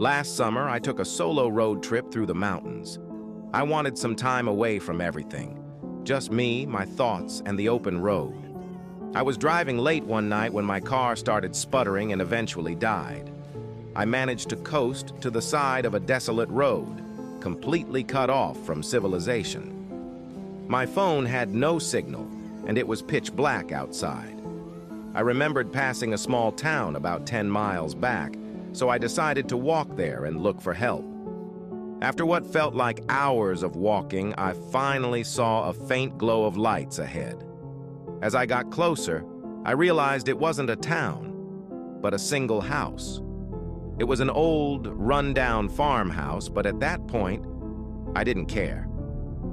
Last summer, I took a solo road trip through the mountains. I wanted some time away from everything. Just me, my thoughts, and the open road. I was driving late one night when my car started sputtering and eventually died. I managed to coast to the side of a desolate road, completely cut off from civilization. My phone had no signal, and it was pitch black outside. I remembered passing a small town about 10 miles back, so I decided to walk there and look for help. After what felt like hours of walking, I finally saw a faint glow of lights ahead. As I got closer, I realized it wasn't a town, but a single house. It was an old, run-down farmhouse, but at that point, I didn't care.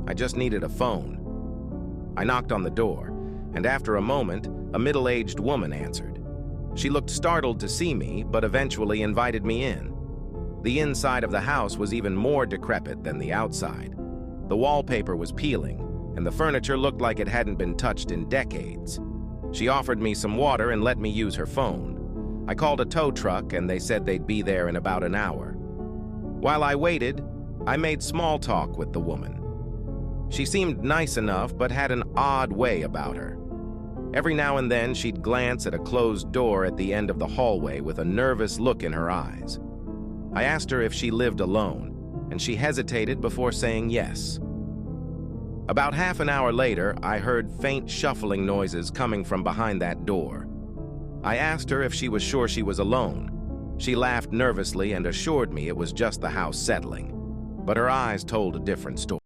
I just needed a phone. I knocked on the door, and after a moment, a middle-aged woman answered. She looked startled to see me, but eventually invited me in. The inside of the house was even more decrepit than the outside. The wallpaper was peeling, and the furniture looked like it hadn't been touched in decades. She offered me some water and let me use her phone. I called a tow truck, and they said they'd be there in about an hour. While I waited, I made small talk with the woman. She seemed nice enough, but had an odd way about her. Every now and then, she'd glance at a closed door at the end of the hallway with a nervous look in her eyes. I asked her if she lived alone, and she hesitated before saying yes. About half an hour later, I heard faint shuffling noises coming from behind that door. I asked her if she was sure she was alone. She laughed nervously and assured me it was just the house settling, but her eyes told a different story.